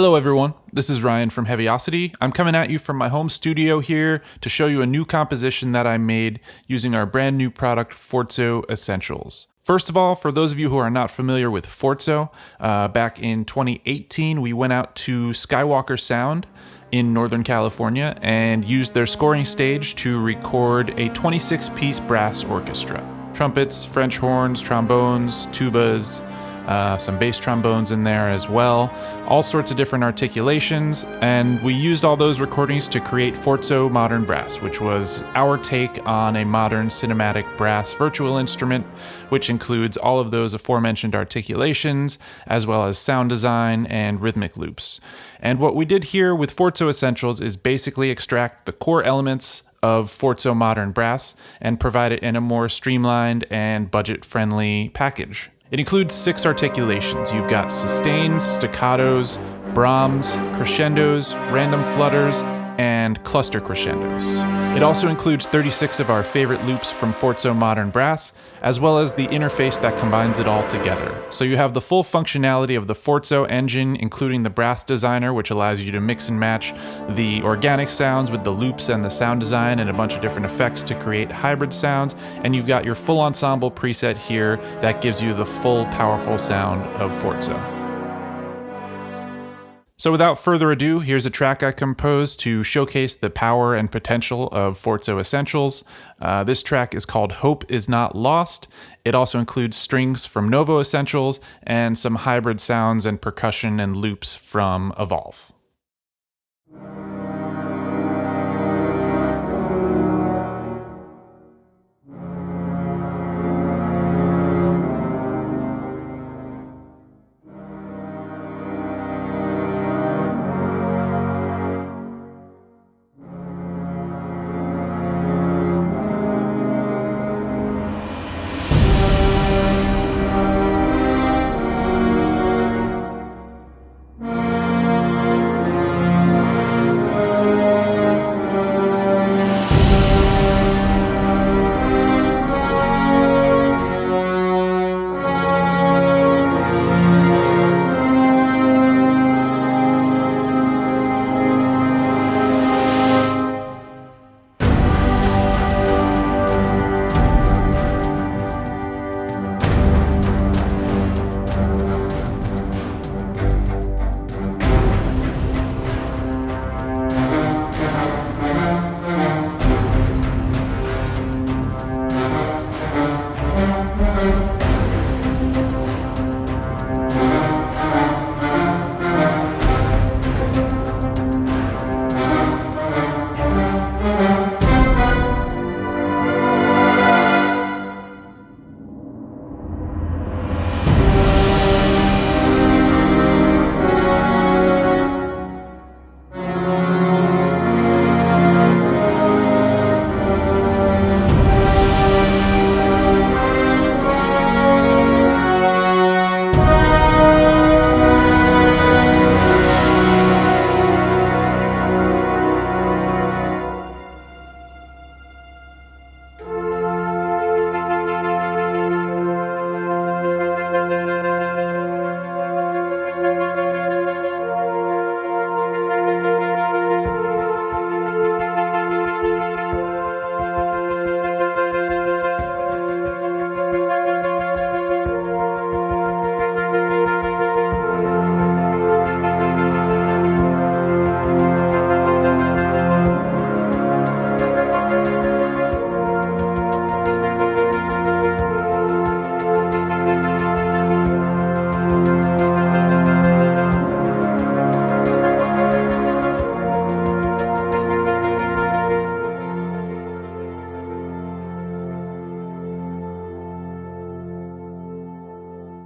Hello everyone, this is Ryan from Heavyocity. I'm coming at you from my home studio here to show you a new composition that I made using our brand new product, FORZO Essentials. First of all, for those of you who are not familiar with FORZO, back in 2018 we went out to Skywalker Sound in Northern California and used their scoring stage to record a 26-piece brass orchestra. Trumpets, French horns, trombones, tubas, some bass trombones in there as well, all sorts of different articulations, and we used all those recordings to create FORZO Modern Brass, which was our take on a modern cinematic brass virtual instrument, which includes all of those aforementioned articulations, as well as sound design and rhythmic loops. And what we did here with FORZO Essentials is basically extract the core elements of FORZO Modern Brass and provide it in a more streamlined and budget-friendly package. It includes 6 articulations. You've got sustains, staccatos, Braams, crescendos, random flutters, and cluster crescendos. It also includes 36 of our favorite loops from FORZO Modern Brass, as well as the interface that combines it all together. So you have the full functionality of the FORZO engine, including the brass designer, which allows you to mix and match the organic sounds with the loops and the sound design and a bunch of different effects to create hybrid sounds. And you've got your full ensemble preset here that gives you the full powerful sound of FORZO. So without further ado, here's a track I composed to showcase the power and potential of FORZO Essentials. This track is called Hope Is Not Lost. It also includes strings from Novo Essentials and some hybrid sounds and percussion and loops from Evolve.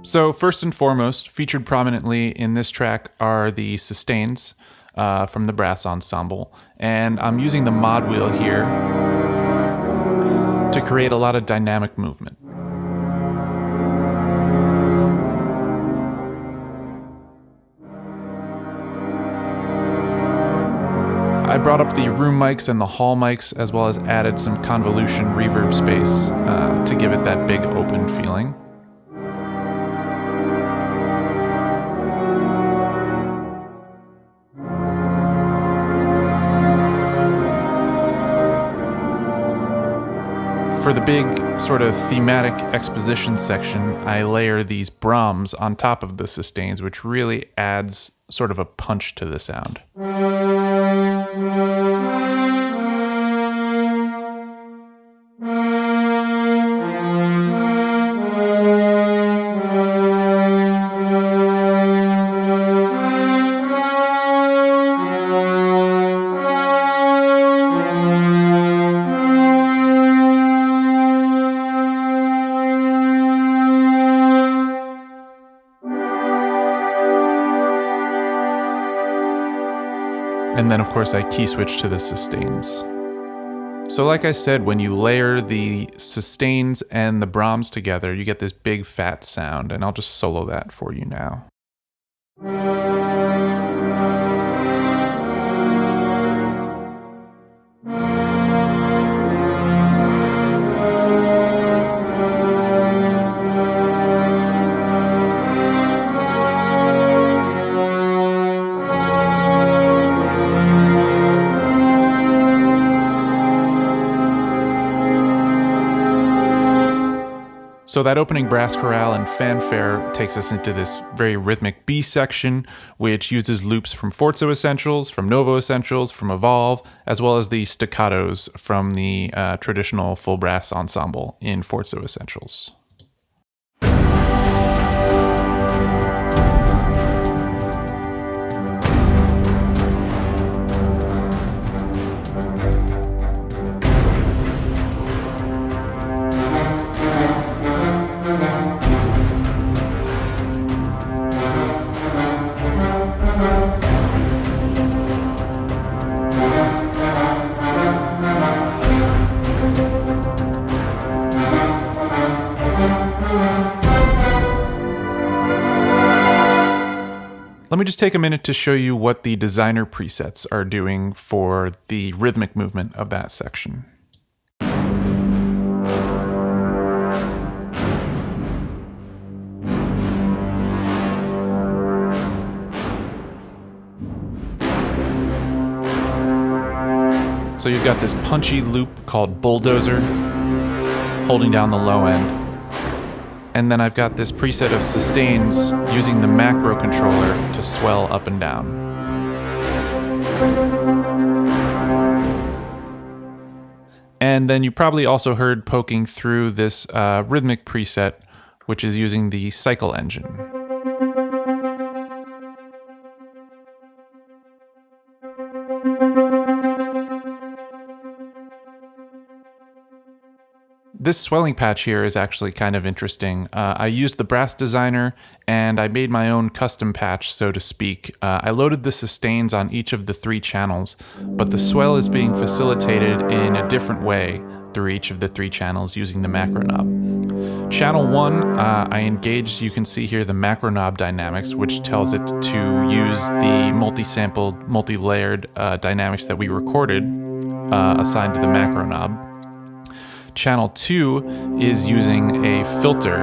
So first and foremost, featured prominently in this track are the sustains from the brass ensemble. And I'm using the mod wheel here to create a lot of dynamic movement. I brought up the room mics and the hall mics, as well as added some convolution reverb space to give it that big open feeling. For the big sort of thematic exposition section, I layer these Braams on top of the sustains, which really adds sort of a punch to the sound. And then, of course, I key switch to the sustains. So like I said, when you layer the sustains and the Braams together, you get this big fat sound, and I'll just solo that for you now. So that opening brass chorale and fanfare takes us into this very rhythmic B section, which uses loops from FORZO Essentials, from Novo Essentials, from Evolve, as well as the staccatos from the traditional full brass ensemble in FORZO Essentials. Let me just take a minute to show you what the designer presets are doing for the rhythmic movement of that section. So you've got this punchy loop called Bulldozer, holding down the low end. And then I've got this preset of sustains using the macro controller to swell up and down. And then you probably also heard poking through this rhythmic preset, which is using the cycle engine. This swelling patch here is actually kind of interesting. I used the brass designer and I made my own custom patch, so to speak. I loaded the sustains on each of the 3 channels, but the swell is being facilitated in a different way through each of the 3 channels using the macro knob. Channel 1, I engaged, you can see here, the macro knob dynamics, which tells it to use the multi-sampled, multi-layered dynamics that we recorded assigned to the macro knob. Channel 2 is using a filter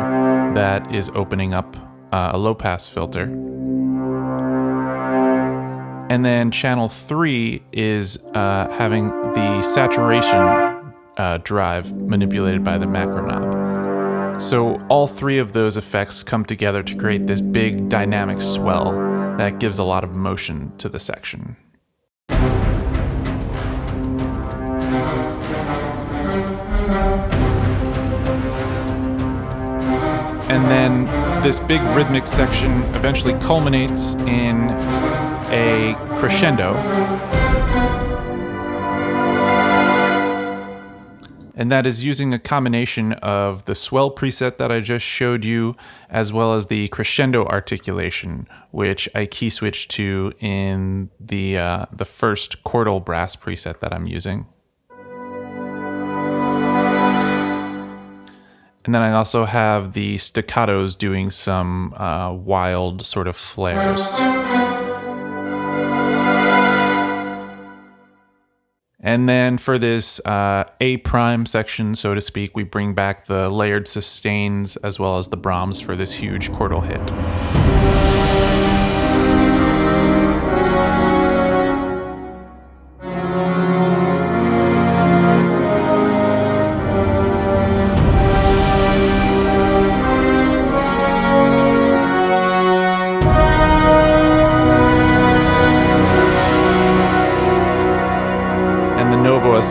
that is opening up a low-pass filter. And then channel 3 is having the saturation drive manipulated by the macro knob. So all 3 of those effects come together to create this big dynamic swell that gives a lot of motion to the section. And then this big rhythmic section eventually culminates in a crescendo. And that is using a combination of the swell preset that I just showed you, as well as the crescendo articulation, which I key switched to in the first chordal brass preset that I'm using. And then I also have the staccatos doing some wild sort of flares. And then for this A prime section, so to speak, we bring back the layered sustains as well as the Braams for this huge chordal hit.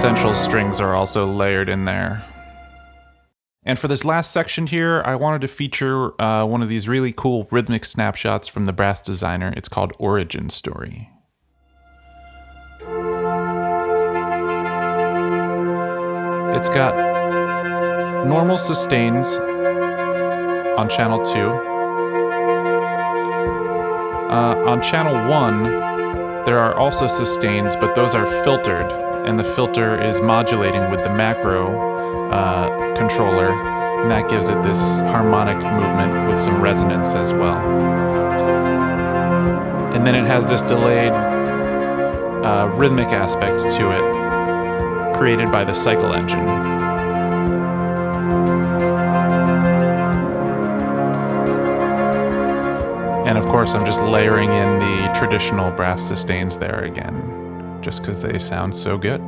Essentials strings are also layered in there. And for this last section here, I wanted to feature one of these really cool rhythmic snapshots from the brass designer. It's called Origin Story. It's got normal sustains on channel 2. On channel 1, there are also sustains, but those are filtered, and the filter is modulating with the macro controller, and that gives it this harmonic movement with some resonance as well. And then it has this delayed rhythmic aspect to it, created by the cycle engine. And of course, I'm just layering in the traditional brass sustains there again, just because they sound so good.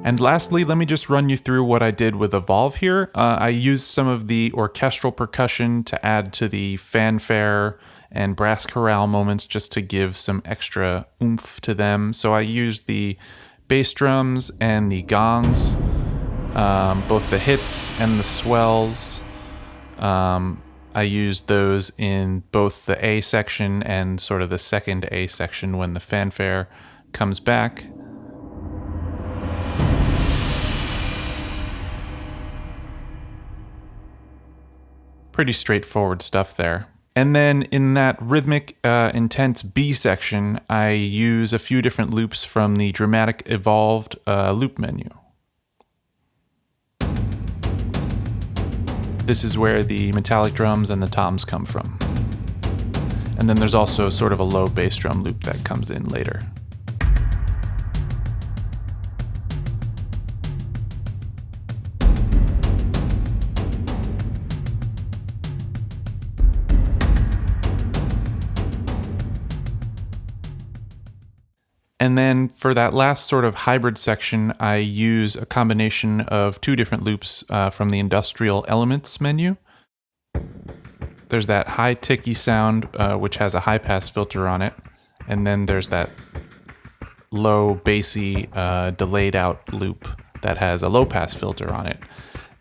And lastly, let me just run you through what I did with Evolve here. I used some of the orchestral percussion to add to the fanfare and brass chorale moments just to give some extra oomph to them. So I used the bass drums and the gongs, both the hits and the swells. I used those in both the A section and sort of the second A section when the fanfare comes back. Pretty straightforward stuff there. And then in that rhythmic, intense B section, I use a few different loops from the Dramatic Evolved loop menu. This is where the metallic drums and the toms come from. And then there's also sort of a low bass drum loop that comes in later. And then for that last sort of hybrid section, I use a combination of two different loops from the Industrial Elements menu. There's that high ticky sound, which has a high pass filter on it. And then there's that low bassy delayed out loop that has a low pass filter on it.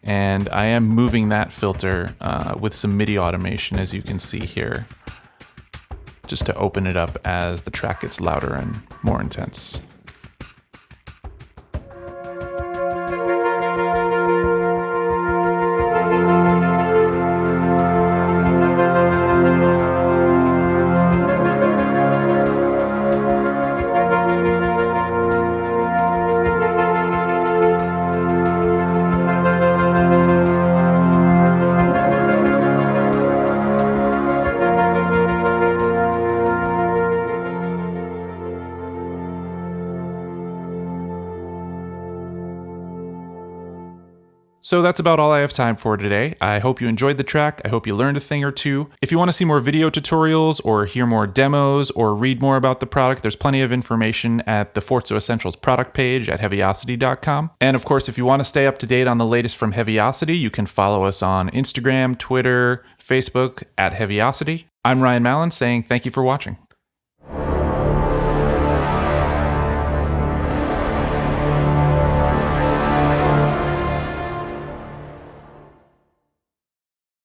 And I am moving that filter with some MIDI automation, as you can see here, just to open it up as the track gets louder and more intense. So that's about all I have time for today. I hope you enjoyed the track. I hope you learned a thing or two. If you want to see more video tutorials or hear more demos or read more about the product, there's plenty of information at the FORZO Essentials product page at Heavyocity.com. And of course, if you want to stay up to date on the latest from Heavyocity, you can follow us on Instagram, Twitter, Facebook at Heavyocity. I'm Ryan Mallen saying thank you for watching.